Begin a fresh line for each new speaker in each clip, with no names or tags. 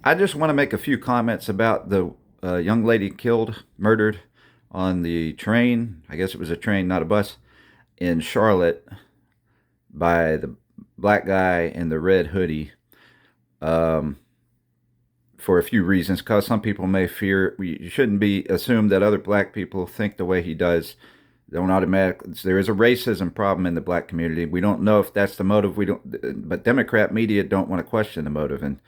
I just want to make a few comments about the young lady murdered on the train. I guess it was a train, not a bus, in Charlotte by the black guy in the red hoodie. Um, for a few reasons, because some people may fear you shouldn't be assumed that other black people think the way he does. Don't automatically. There is a racism problem in the black community. We don't know if that's the motive. We don't, but Democrat media don't want to question the motive. And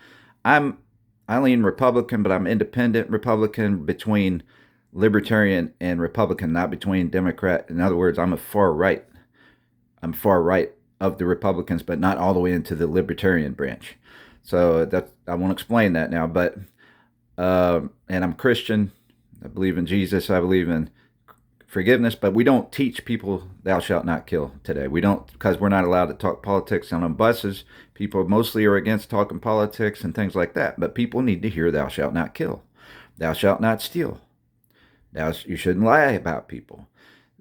I'm I lean Republican, but I'm independent Republican between libertarian and Republican, not between Democrat. In other words, I'm a far right. I'm far right of the Republicans, but not all the way into the libertarian branch. So that I won't explain that now. But and I'm Christian. I believe in Jesus. I believe in forgiveness, but we don't teach people thou shalt not kill today. We don't, because we're not allowed to talk politics. And on buses, people mostly are against talking politics and things like that. But people need to hear thou shalt not kill, thou shalt not steal, you shouldn't lie about people.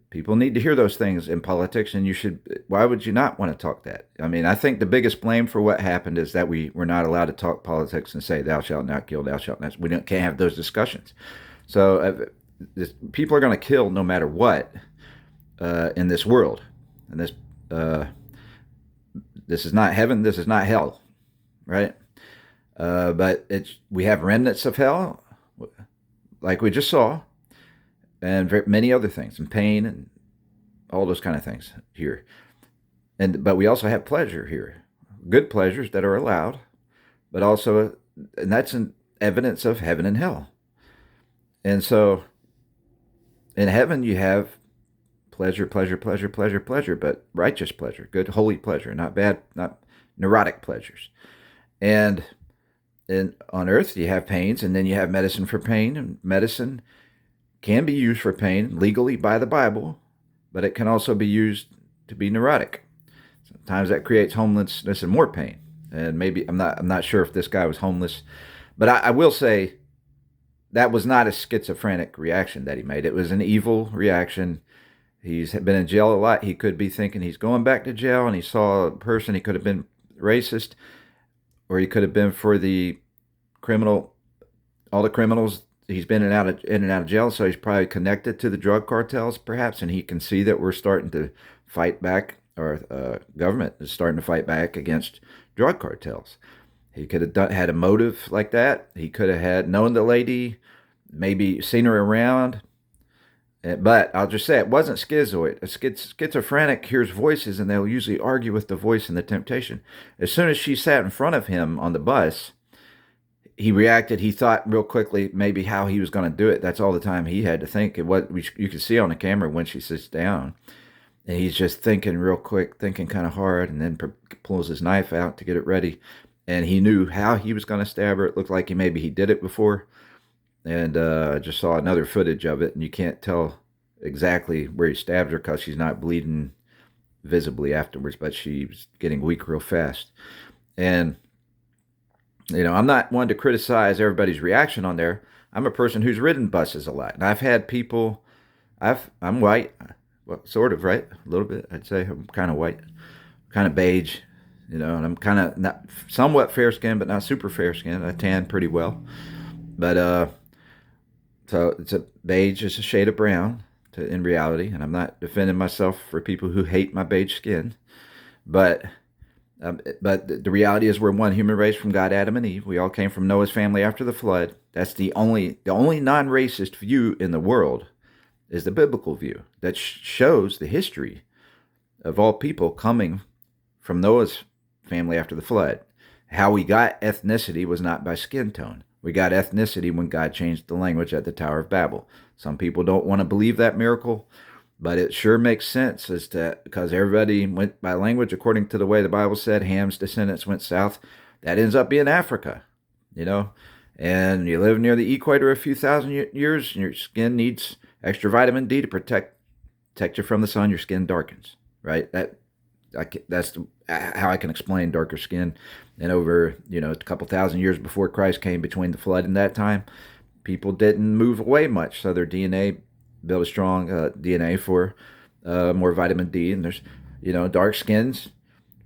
People need to hear those things in politics, and you should. Why would you not want to talk that? I mean, I think the biggest blame for what happened is that we were not allowed to talk politics and say thou shalt not kill, thou shalt not. Can't have those discussions. So people are going to kill no matter what in this world, and this is not heaven. This is not hell, right? But we have remnants of hell, like we just saw, and many other things, and pain, and all those kind of things here. But we also have pleasure here, good pleasures that are allowed, but also, and that's an evidence of heaven and hell. And so, in heaven, you have pleasure, pleasure, pleasure, pleasure, pleasure, but righteous pleasure, good, holy pleasure, not bad, not neurotic pleasures. And on earth, you have pains, and then you have medicine for pain, and medicine can be used for pain legally by the Bible, but it can also be used to be neurotic. Sometimes that creates homelessness and more pain. And maybe I'm not sure if this guy was homeless, but I will say that was not a schizophrenic reaction that he made. It was an evil reaction. He's been in jail a lot. He could be thinking he's going back to jail, and he saw a person. He could have been racist, or he could have been for the criminal, all the criminals. He's been in and out of jail, so he's probably connected to the drug cartels, perhaps, and he can see that we're starting to fight back, or government is starting to fight back against drug cartels. He could have had a motive like that. He could have had known the lady, maybe seen her around. But I'll just say it wasn't schizoid. A schizophrenic hears voices, and they'll usually argue with the voice in the temptation. As soon as she sat in front of him on the bus, he reacted. He thought real quickly maybe how he was going to do it. That's all the time he had to think. You could see on the camera when she sits down, and he's just thinking real quick, thinking kind of hard, and then pulls his knife out to get it ready. And he knew how he was going to stab her. It looked like maybe he did it before, and I just saw another footage of it, and you can't tell exactly where he stabbed her because she's not bleeding visibly afterwards, but she was getting weak real fast. And I'm not one to criticize everybody's reaction on there. I'm a person who's ridden buses a lot, and I've had people. I'm white, well, sort of, right? A little bit, I'd say. I'm kind of white, kind of beige, and I'm kind of not somewhat fair skinned, but not super fair skinned. I tan pretty well, but so it's a beige is a shade of brown in reality, and I'm not defending myself for people who hate my beige skin, but but the reality is we're one human race from God, Adam, and Eve. We all came from Noah's family after the flood. That's the only non-racist view in the world is the biblical view that shows the history of all people coming from Noah's family after the flood. How we got ethnicity was not by skin tone. We got ethnicity when God changed the language at the Tower of Babel. Some people don't want to believe that miracle, but it sure makes sense because everybody went by language according to the way the Bible said. Ham's descendants went south. That ends up being Africa, and you live near the equator a few thousand years, and your skin needs extra vitamin D to protect you from the sun. Your skin darkens, right? That's how I can explain darker skin. And over, a couple thousand years before Christ came, between the flood and that time, people didn't move away much, so their DNA built a strong DNA for more vitamin D. And there's, dark skin's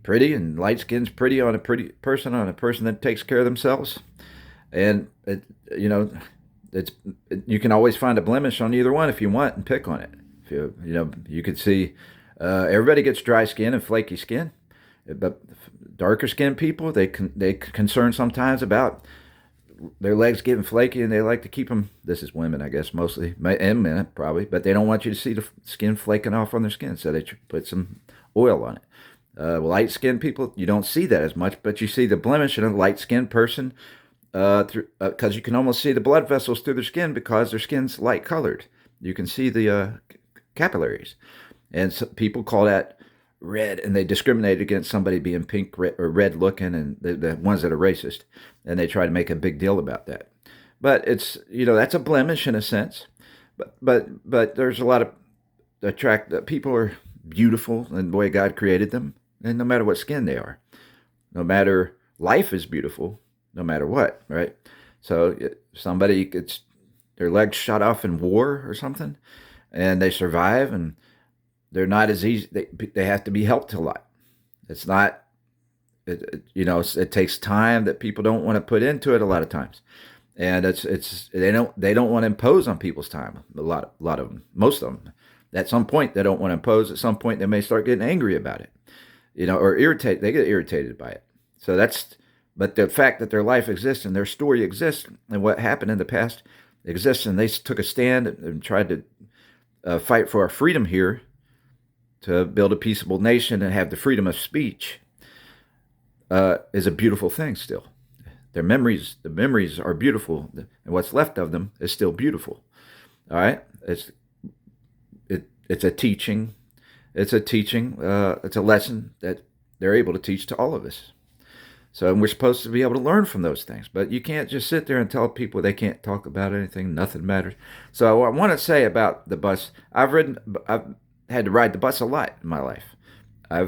pretty and light skin's pretty on a person that takes care of themselves. and you know, it's you can always find a blemish on either one if you want and pick on it. If you could see everybody gets dry skin and flaky skin, but darker skinned people they concern sometimes about their legs getting flaky, and they like to keep them. This is women, I guess, mostly, and men probably, but they don't want you to see the skin flaking off on their skin, so they put some oil on it. Light skinned people, you don't see that as much, but you see the blemish in a light skinned person because you can almost see the blood vessels through their skin because their skin's light colored. You can see the capillaries, and so people call that red, and they discriminate against somebody being pink or red looking, and the ones that are racist, and they try to make a big deal about that. But it's that's a blemish in a sense, but there's a lot of attract that people are beautiful in the way God created them, and no matter what skin they are, no matter life is beautiful, no matter what, right? So somebody gets their legs shot off in war or something, and they survive, and they're not as easy. They have to be helped a lot. It's not, it takes time that people don't want to put into it a lot of times, and they don't want to impose on people's time. A lot of them, most of them, at some point they don't want to impose. At some point they may start getting angry about it, or irritate. They get irritated by it. So but the fact that their life exists and their story exists and what happened in the past exists, and they took a stand and tried to fight for our freedom here, to build a peaceable nation and have the freedom of speech, is a beautiful thing still. The memories are beautiful, and what's left of them is still beautiful. All right? It's a teaching. It's a lesson that they're able to teach to all of us. So we're supposed to be able to learn from those things. But you can't just sit there and tell people they can't talk about anything, nothing matters. So I want to say about the bus, I've had to ride the bus a lot in my life. I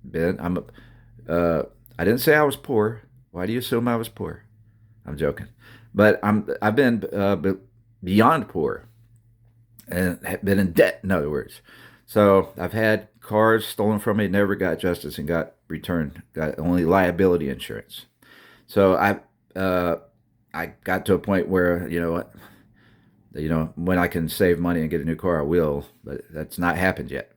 didn't say I was poor. Why do you assume I was poor? I'm joking. But I've been beyond poor and have been in debt, in other words. So I've had cars stolen from me, never got justice, and got returned, got only liability insurance. So I got to a point where, when I can save money and get a new car, I will, but that's not happened yet.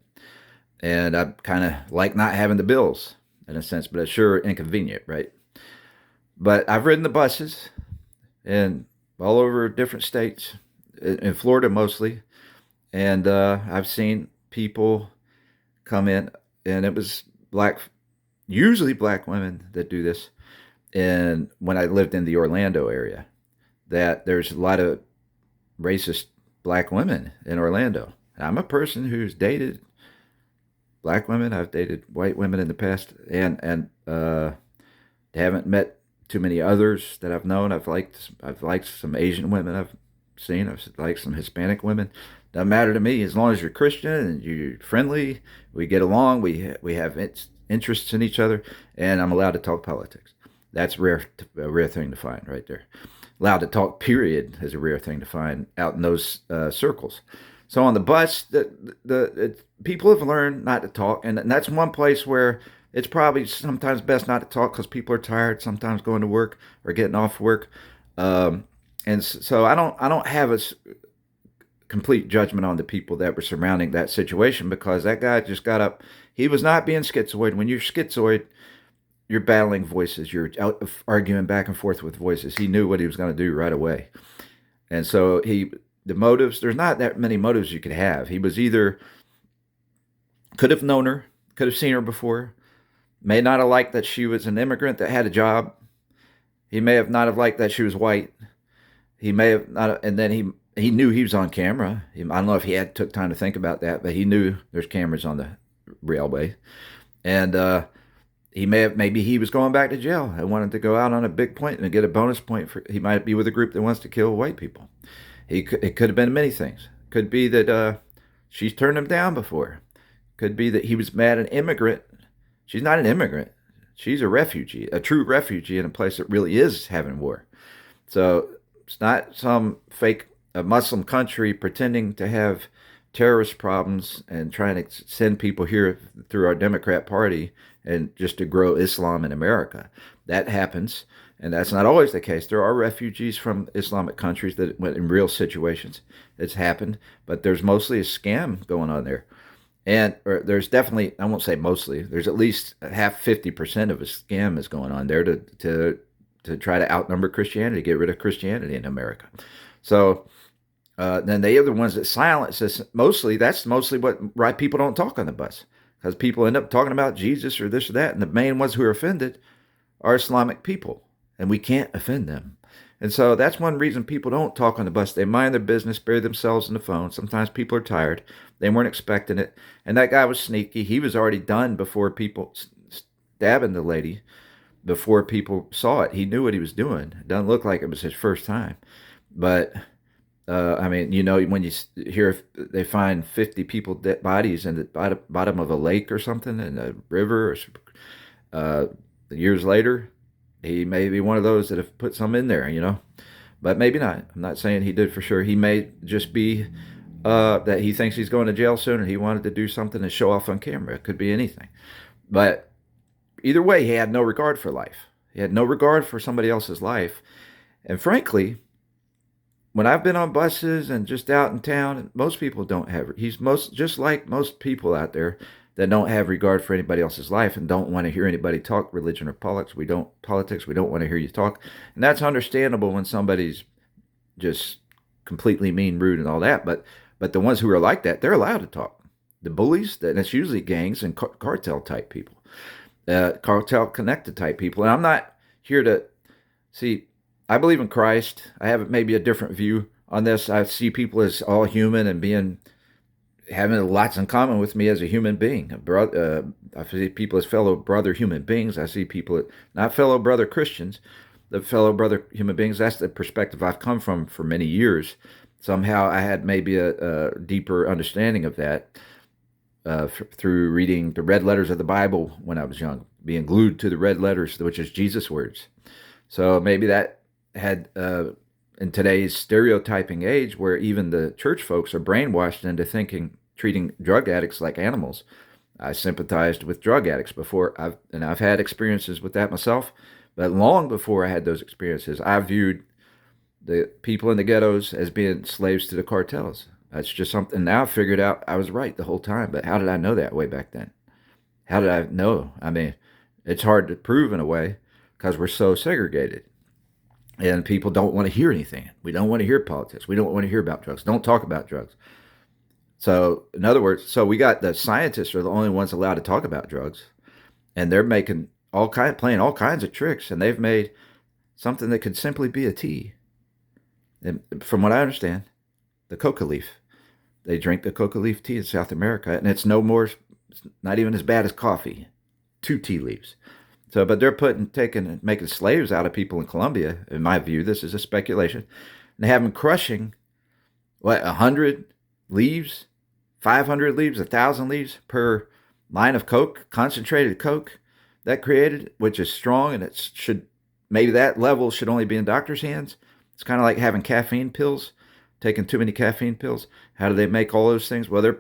And I kind of like not having the bills in a sense, but it's sure inconvenient, right? But I've ridden the buses and all over different states, in Florida mostly, and I've seen people come in, and it was usually black women that do this. And when I lived in the Orlando area, that there's a lot of racist black women in Orlando. I'm a person who's dated black women. I've dated white women in the past, and haven't met too many others that I've known. I've liked some Asian women I've seen. I've liked some Hispanic women. Doesn't matter to me as long as you're Christian and you're friendly. We get along. We have interests in each other, and I'm allowed to talk politics. That's a rare thing to find right there. Allowed to talk, period, is a rare thing to find out in those circles. So on the bus, people have learned not to talk, and that's one place where it's probably sometimes best not to talk because people are tired, sometimes going to work or getting off work, and so I don't have a complete judgment on the people that were surrounding that situation, because that guy just got up. He was not being schizoid. When you're schizoid, you're battling voices. You're out arguing back and forth with voices. He knew what he was going to do right away. And so the motives, there's not that many motives you could have. He was either could have known her, could have seen her before, may not have liked that she was an immigrant that had a job. He may have not have liked that she was white. He may have not, and then he knew he was on camera. I don't know if he took time to think about that, but he knew there's cameras on the railway. And maybe he was going back to jail and wanted to go out on a big point and get a bonus point he might be with a group that wants to kill white people. It could have been many things. Could be that she's turned him down before. Could be that he was mad at an immigrant. She's not an immigrant. She's a refugee, a true refugee in a place that really is having war. So it's not some fake Muslim country pretending to have terrorist problems and trying to send people here through our Democrat Party and just to grow Islam in America. That happens, and that's not always the case. There are refugees from Islamic countries that went in real situations. It's happened, but there's mostly a scam going on there. And there's definitely, I won't say mostly, there's at least half 50% of a scam is going on there to try to outnumber Christianity, get rid of Christianity in America. So then they are the ones that silence this. That's mostly what right people don't talk on the bus, because people end up talking about Jesus or this or that, and the main ones who are offended are Islamic people, and we can't offend them. And so that's one reason people don't talk on the bus. They mind their business, bury themselves in the phone. Sometimes people are tired. They weren't expecting it. And that guy was sneaky. He was already done before people stabbing the lady, before people saw it. He knew what he was doing. It doesn't look like it was his first time. But, I mean, when you hear they find 50 people dead bodies in the bottom of a lake or something, in a river, or years later, he may be one of those that have put some in there, but maybe not. I'm not saying he did for sure. He may just be that he thinks he's going to jail soon and he wanted to do something and show off on camera. It could be anything. But either way, he had no regard for life. He had no regard for somebody else's life. And frankly, when I've been on buses and just out in town, most people don't have. He's just like most people out there that don't have regard for anybody else's life and don't want to hear anybody talk religion or politics. We don't want to hear you talk. And that's understandable when somebody's just completely mean, rude, and all that. But the ones who are like that, they're allowed to talk. The bullies, and it's usually gangs and cartel type people, cartel connected type people. And I'm not here to see. I believe in Christ. I have maybe a different view on this. I see people as all human and having lots in common with me as a human being. I see people as fellow brother human beings. I see people, not fellow brother Christians, the fellow brother human beings. That's the perspective I've come from for many years. Somehow I had maybe a deeper understanding of that through reading the red letters of the Bible when I was young, being glued to the red letters, which is Jesus' words. So maybe that had, in today's stereotyping age, where even the church folks are brainwashed into treating drug addicts like animals. I sympathized with drug addicts before, I've had experiences with that myself, but long before I had those experiences, I viewed the people in the ghettos as being slaves to the cartels. That's just something now I've figured out I was right the whole time, but how did I know that way back then? How did I know? I mean, it's hard to prove in a way because we're so segregated. And people don't want to hear anything. We don't want to hear politics. We don't want to hear about drugs. Don't talk about drugs. So, in other words, we got the scientists are the only ones allowed to talk about drugs, and they're playing all kinds of tricks, and they've made something that could simply be a tea. And from what I understand, the coca leaf. They drink the coca leaf tea in South America, and it's not even as bad as coffee. 2 tea leaves. So, but they're making slaves out of people in Colombia. In my view, this is a speculation. And they have them crushing, 100 leaves, 500 leaves, 1,000 leaves per line of coke, concentrated coke that created, which is strong, and maybe that level should only be in doctors' hands. It's kind of like having caffeine pills, taking too many caffeine pills. How do they make all those things? Well, they're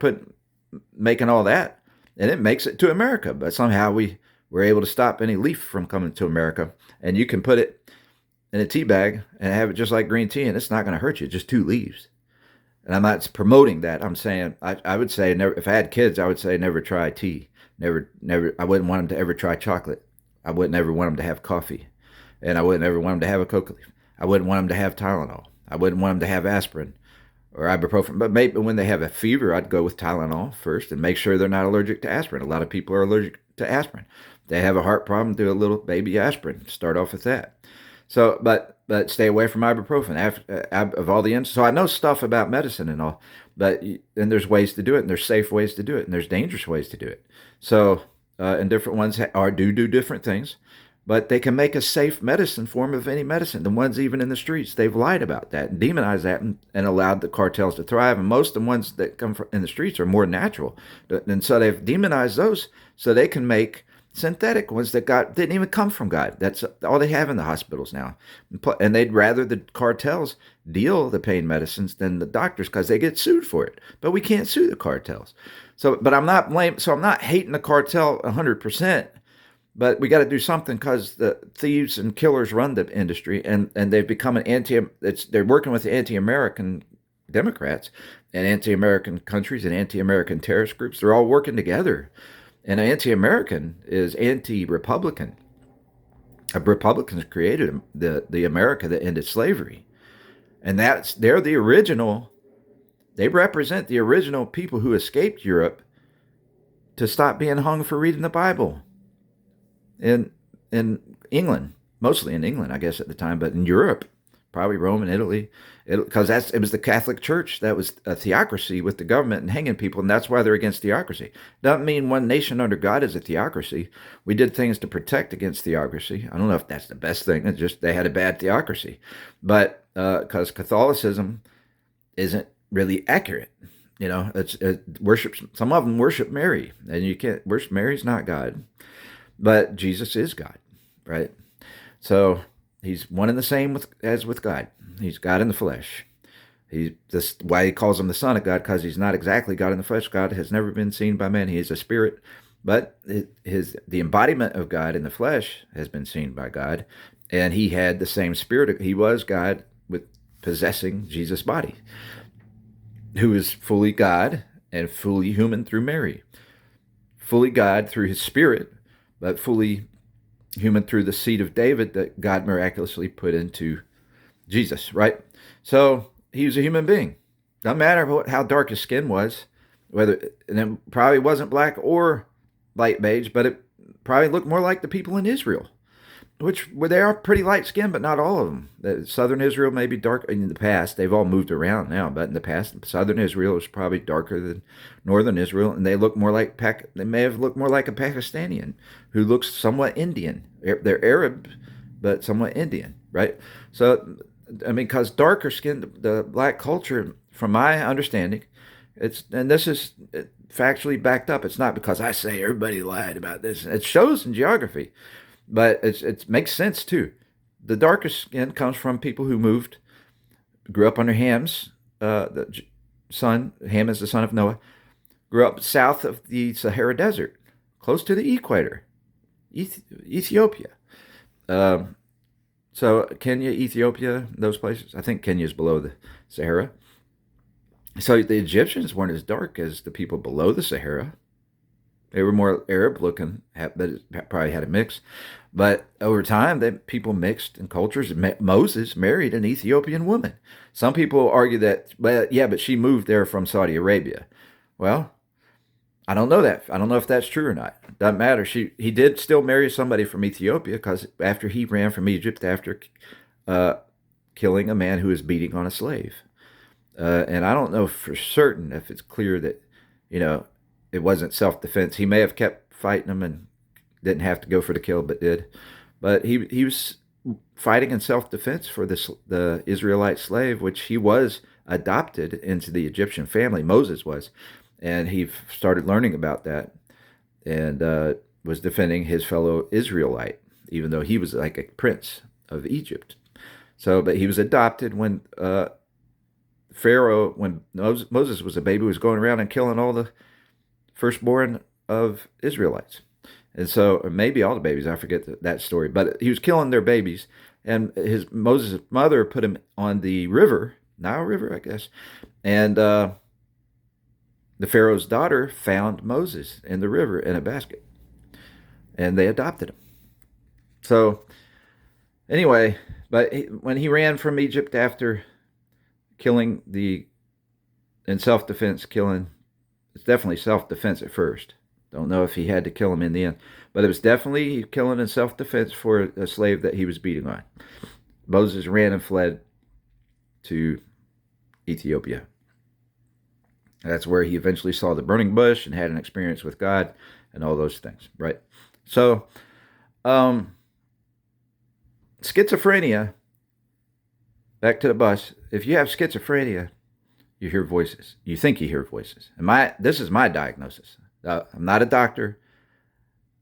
making all that, and it makes it to America, but somehow we're able to stop any leaf from coming to America. And you can put it in a tea bag and have it just like green tea, and it's not going to hurt you, just 2 leaves. And I'm not promoting that. I'm saying, I would say, never, if I had kids, I would say never try tea. Never, I wouldn't want them to ever try chocolate. I wouldn't ever want them to have coffee. And I wouldn't ever want them to have a coca leaf. I wouldn't want them to have Tylenol. I wouldn't want them to have aspirin or ibuprofen. But maybe when they have a fever, I'd go with Tylenol first and make sure they're not allergic to aspirin. A lot of people are allergic to aspirin. They have a heart problem, do a little baby aspirin. Start off with that. So, but stay away from ibuprofen. Of all the so I know stuff about medicine and all, and there's ways to do it, and there's safe ways to do it, and there's dangerous ways to do it. So, and different ones do different things, but they can make a safe medicine form of any medicine. The ones even in the streets, they've lied about that and demonized that and allowed the cartels to thrive. And most of the ones that come from in the streets are more natural, and so they've demonized those so they can make synthetic ones that didn't even come from God. That's all they have in the hospitals now. And they'd rather the cartels deal the pain medicines than the doctors because they get sued for it. But we can't sue the cartels. So, but I'm not I'm not hating the cartel 100%. But we got to do something because the thieves and killers run the industry, and they've become they're working with the anti-American Democrats and anti-American countries and anti-American terrorist groups. They're all working together. And anti-American is anti-Republican. Republicans created the America that ended slavery. And they're the original, they represent the original people who escaped Europe to stop being hung for reading the Bible. In England, mostly in England, I guess at the time, but in Europe, probably Rome and Italy, because it was the Catholic Church that was a theocracy with the government and hanging people, and that's why they're against theocracy. Doesn't mean one nation under God is a theocracy. We did things to protect against theocracy. I don't know if that's the best thing. It's just they had a bad theocracy, but because Catholicism isn't really accurate. You know, some of them worship Mary, and you can't worship Mary's not God. But Jesus is God, right? So he's one and the same as with God. He's God in the flesh. That's why he calls him the Son of God, because he's not exactly God in the flesh. God has never been seen by man. He is a spirit, but the embodiment of God in the flesh has been seen by God, and he had the same spirit. He was God with possessing Jesus' body, who is fully God and fully human through Mary, fully God through his spirit, but fully human through the seed of David that God miraculously put into Jesus, right? So he was a human being. Doesn't matter how dark his skin was, and it probably wasn't black or light beige, but it probably looked more like the people in Israel, they are pretty light skinned, but not all of them. Southern Israel may be dark in the past. They've all moved around now, but in the past, Southern Israel was probably darker than Northern Israel, and they look more like they may have looked more like a Pakistani who looks somewhat Indian. They're Arab, but somewhat Indian, right? So, I mean, because darker skinned, the black culture, from my understanding, and this is factually backed up. It's not because I say everybody lied about this. It shows in geography. But it makes sense, too. The darkest skin comes from people who grew up under Ham's Ham is the son of Noah, grew up south of the Sahara Desert, close to the equator, Ethiopia. So Kenya, Ethiopia, those places. I think Kenya is below the Sahara. So the Egyptians weren't as dark as the people below the Sahara. They were more Arab looking, but probably had a mix. But over time, people mixed in cultures. Moses married an Ethiopian woman. Some people argue that, but she moved there from Saudi Arabia. Well, I don't know that. I don't know if that's true or not. Doesn't matter. He did still marry somebody from Ethiopia because after he ran from Egypt after killing a man who was beating on a slave. And I don't know for certain if it's clear that, it wasn't self-defense. He may have kept fighting them and didn't have to go for the kill, but did. But he was fighting in self-defense for the Israelite slave, which he was adopted into the Egyptian family. Moses was. And he started learning about that and was defending his fellow Israelite, even though he was like a prince of Egypt. So, but he was adopted when Pharaoh, when Moses was a baby, was going around and killing all the firstborn of Israelites. And so, or maybe all the babies, I forget that story, but he was killing their babies. And Moses' mother put him on the river, Nile River, I guess. And the Pharaoh's daughter found Moses in the river in a basket. And they adopted him. So, anyway, but when he ran from Egypt after killing in self-defense, it's definitely self-defense at first. Don't know if he had to kill him in the end. But it was definitely killing in self-defense for a slave that he was beating on. Moses ran and fled to Ethiopia. That's where he eventually saw the burning bush and had an experience with God and all those things, right? So, schizophrenia, back to the bus. If you have schizophrenia, you hear voices. You think you hear voices. This is my diagnosis. I'm not a doctor.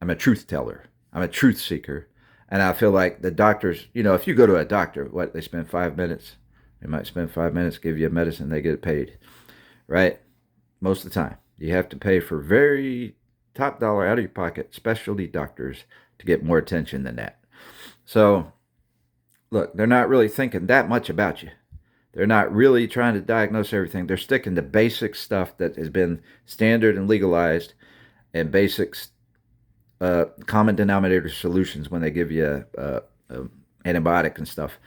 I'm a truth teller. I'm a truth seeker. And I feel like the doctors, if you go to a doctor, what, they spend 5 minutes? They might spend 5 minutes, give you a medicine, they get it paid, right? Most of the time. You have to pay for very top dollar out of your pocket specialty doctors to get more attention than that. So, look, they're not really thinking that much about you. They're not really trying to diagnose everything. They're sticking to basic stuff that has been standard and legalized, and basics, common denominator solutions when they give you a antibiotic and stuff.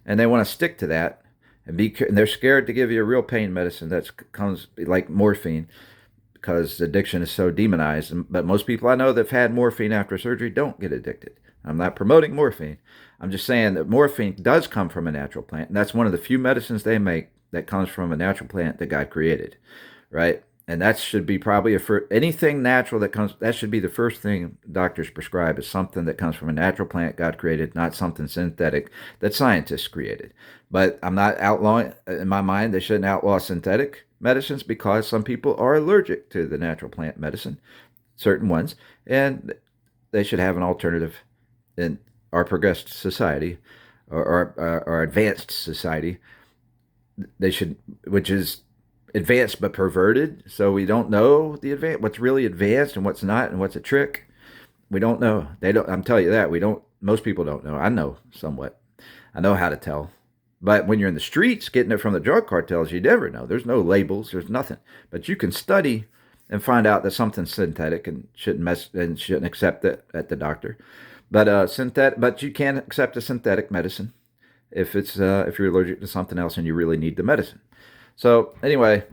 And they want to stick to that, and they're scared to give you a real pain medicine that comes like morphine, because addiction is so demonized. But most people I know that have had morphine after surgery don't get addicted. I'm not promoting morphine. I'm just saying that morphine does come from a natural plant, and that's one of the few medicines they make that comes from a natural plant that God created, right? And that should be probably anything natural that should be the first thing doctors prescribe, is something that comes from a natural plant God created, not something synthetic that scientists created. But I'm not outlawing, in my mind, they shouldn't outlaw synthetic medicines, because some people are allergic to the natural plant medicine, certain ones, and they should have an alternative in our progressed society, or our advanced society. They should, which is advanced but perverted. So we don't know what's really advanced and what's not, and what's a trick. We don't know. They don't. I'm telling you that we don't. Most people don't know. I know somewhat. I know how to tell. But when you're in the streets getting it from the drug cartels, you never know. There's no labels. There's nothing. But you can study and find out that something's synthetic and shouldn't accept it at the doctor. But you can accept a synthetic medicine if you're allergic to something else and you really need the medicine. So anyway,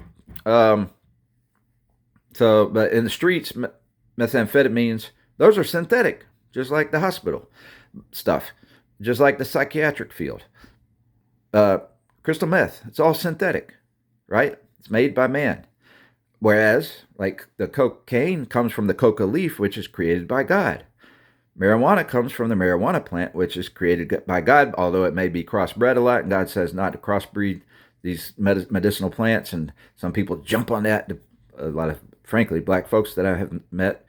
but in the streets, methamphetamines, those are synthetic, just like the hospital stuff, just like the psychiatric field. Crystal meth, it's all synthetic, right? It's made by man. Whereas, like, the cocaine comes from the coca leaf, which is created by God. Marijuana comes from the marijuana plant, which is created by God, although it may be crossbred a lot, and God says not to crossbreed these medicinal plants, and some people jump on that. A lot of, frankly, black folks that I have met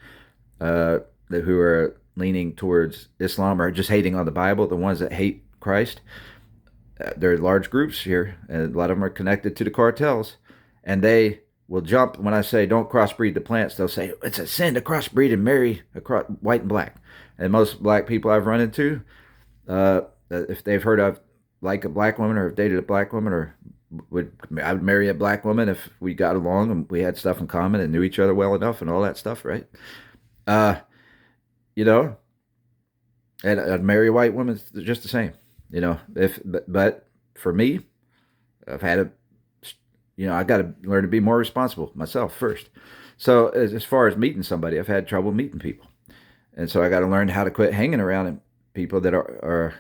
who are leaning towards Islam or just hating on the Bible, the ones that hate Christ, there are large groups here, and a lot of them are connected to the cartels, and they will jump when I say don't crossbreed the plants. They'll say it's a sin to crossbreed and marry white and black. And most black people I've run into, if they've heard of like a black woman or have dated a black woman, or I would marry a black woman if we got along and we had stuff in common and knew each other well enough and all that stuff, right? You know, and I'd marry a white woman just the same, but for me, I've had I got to learn to be more responsible myself first. So as far as meeting somebody, I've had trouble meeting people. And so I got to learn how to quit hanging around people that are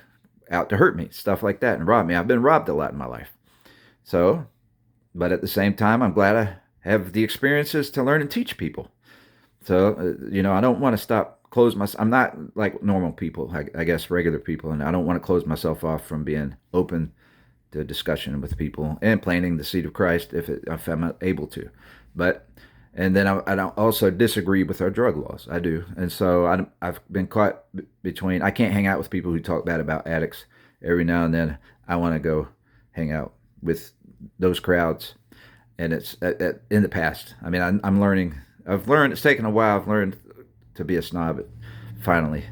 out to hurt me, stuff like that, and rob me. I've been robbed a lot in my life. So, but at the same time, I'm glad I have the experiences to learn and teach people. So, I don't want to close myself. I'm not like normal people, I guess regular people, and I don't want to close myself off from being open to discussion with people and planting the seed of Christ if I'm able to. And then I don't also disagree with our drug laws. I do. And so I've been caught between, I can't hang out with people who talk bad about addicts. Every now and then I want to go hang out with those crowds. And it's in the past. I mean, I'm learning. It's taken a while. I've learned to be a snob finally.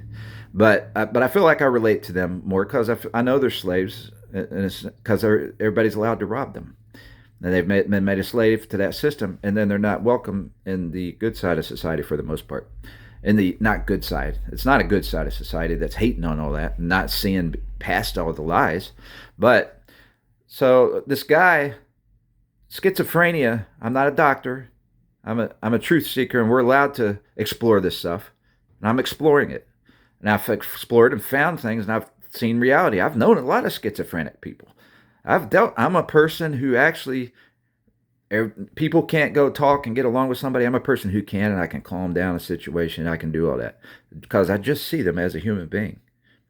But I feel like I relate to them more because I know they're slaves. And it's because everybody's allowed to rob them. And they've been made a slave to that system, and then they're not welcome in the good side of society for the most part. In the not good side. It's not a good side of society that's hating on all that, not seeing past all the lies. But, so this guy, schizophrenia, I'm not a doctor. I'm a truth seeker, and we're allowed to explore this stuff. And I'm exploring it. And I've explored and found things, and I've seen reality. I've known a lot of schizophrenic people. I'm a person who actually, people can't go talk and get along with somebody. I'm a person who can, and I can calm down a situation. I can do all that because I just see them as a human being,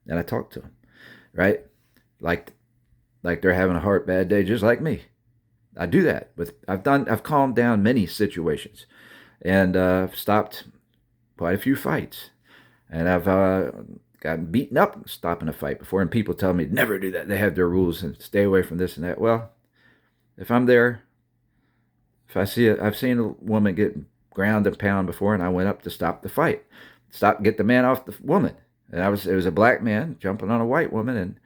and I talk to them, right? Like they're having a heart bad day, just like me. I do that I've calmed down many situations, and I've stopped quite a few fights. And I've gotten beaten up stopping a fight before, and people tell me never do that. They have their rules and stay away from this and that. Well, if I'm there, if I see it, I've seen a woman get ground and pound before, and I went up to stop the fight, get the man off the woman. And it was a black man jumping on a white woman in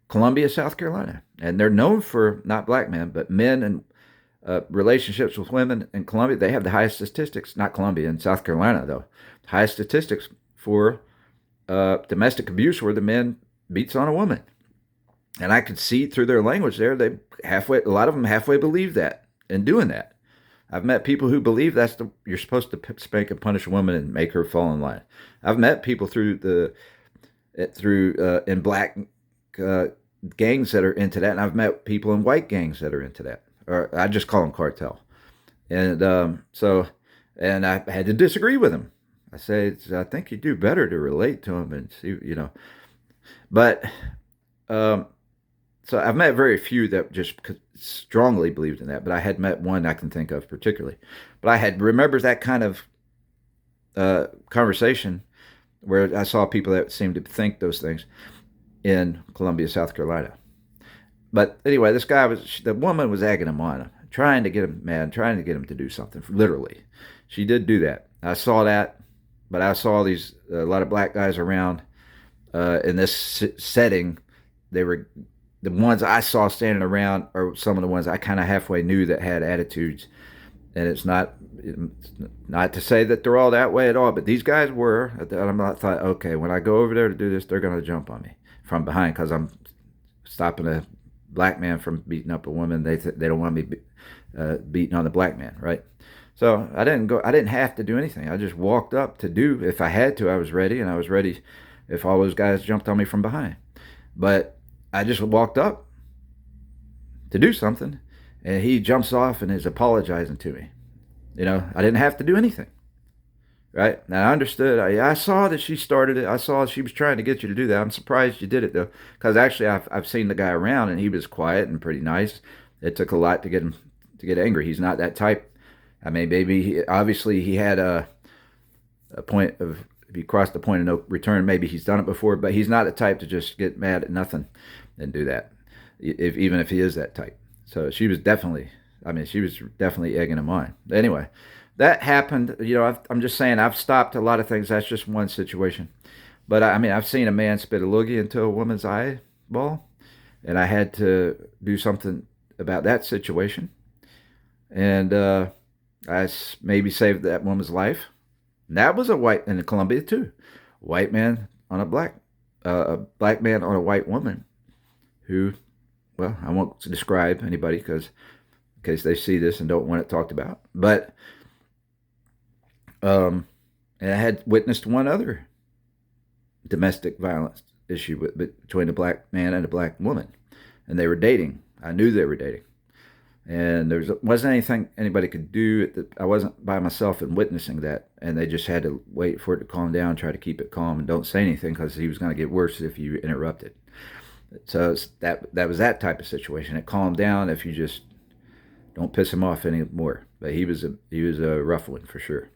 Columbia, South Carolina, and they're known for not black men, but men and relationships with women in Columbia. They have the highest statistics, not Columbia, in South Carolina though, highest statistics for domestic abuse where the man beats on a woman. And I could see through their language there, a lot of them halfway believe that and doing that. I've met people who believe you're supposed to spank and punish a woman and make her fall in line. I've met people in black gangs that are into that, and I've met people in white gangs that are into that. Or I just call them cartel. And and I had to disagree with him. I think you do better to relate to him and see, But so I've met very few that just strongly believed in that, but I had met one I can think of particularly. But I had remembered that kind of conversation where I saw people that seemed to think those things in Columbia, South Carolina. But anyway, the woman was egging him on, trying to get him mad, trying to get him to do something, literally. She did do that. I saw that, but I saw a lot of black guys around in this setting. They were the ones I saw standing around, or some of the ones I kind of halfway knew that had attitudes. And it's not to say that they're all that way at all, but these guys were. I'm not thought, okay, when I go over there to do this, they're going to jump on me from behind because I'm stopping a black man from beating up a woman. They don't want me beating on the black man, right? So I didn't have to do anything. I just walked up to do. If I had to, I was ready, and I was ready if all those guys jumped on me from behind. But I just walked up to do something, and he jumps off and is apologizing to me. I didn't have to do anything. Right? Now, I understood. I saw that she started it. I saw she was trying to get you to do that. I'm surprised you did it, though, because actually I've seen the guy around, and he was quiet and pretty nice. It took a lot to get him to get angry. He's not that type. I mean, obviously he had a point of, if he crossed the point of no return, maybe he's done it before, but he's not the type to just get mad at nothing and do that, even if he is that type. So she was definitely egging him on. Anyway, that happened. I'm just saying I've stopped a lot of things. That's just one situation. But I've seen a man spit a loogie into a woman's eyeball, and I had to do something about that situation. And I maybe saved that woman's life. And that was a white in Columbia too. White man on a black man on a white woman who, well, I won't describe anybody in case they see this and don't want it talked about. But and I had witnessed one other domestic violence issue between a black man and a black woman, and they were dating. I knew they were dating, and there wasn't anything anybody could do. I wasn't by myself and witnessing that, and they just had to wait for it to calm down, try to keep it calm, and don't say anything because he was going to get worse if you interrupted. So that was that type of situation. It calmed down if you just don't piss him off anymore. But he was a rough one for sure.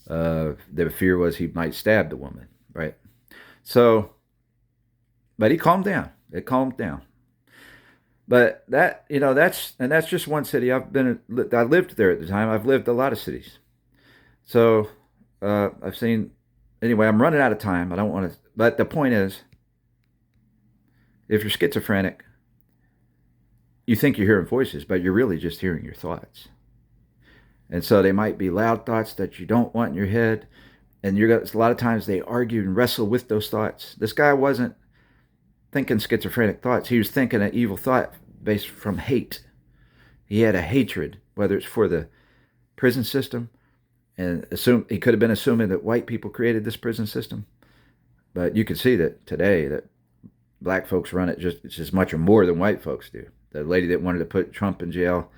The fear was he might stab the woman, right? So, but he calmed down. It calmed down. But that's just one city. I lived there at the time. I've lived a lot of cities. So I've seen. Anyway, I'm running out of time. I don't want to. But the point is, if you're schizophrenic, you think you're hearing voices, but you're really just hearing your thoughts. And so they might be loud thoughts that you don't want in your head. And a lot of times they argue and wrestle with those thoughts. This guy wasn't thinking schizophrenic thoughts. He was thinking an evil thought based from hate. He had a hatred, whether it's for the prison system, and he could have been assuming that white people created this prison system. But you can see that today that black folks run it just as much or more than white folks do. The lady that wanted to put Trump in jail,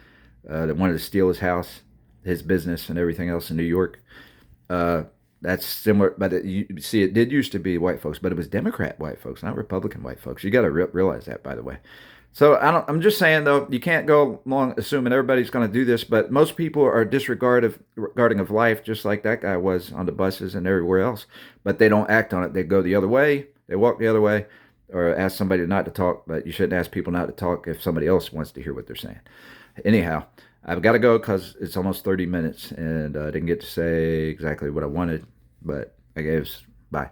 that wanted to steal his house, his business, and everything else in New York. That's similar, but it did used to be white folks, but it was Democrat white folks, not Republican white folks. You got to realize that, by the way. So I'm just saying though, you can't go along assuming everybody's going to do this, but most people are regarding of life, just like that guy was on the buses and everywhere else. But they don't act on it. They go the other way. They walk the other way, or ask somebody not to talk. But you shouldn't ask people not to talk if somebody else wants to hear what they're saying. Anyhow, I've got to go because it's almost 30 minutes, and I didn't get to say exactly what I wanted, but I gave. Bye.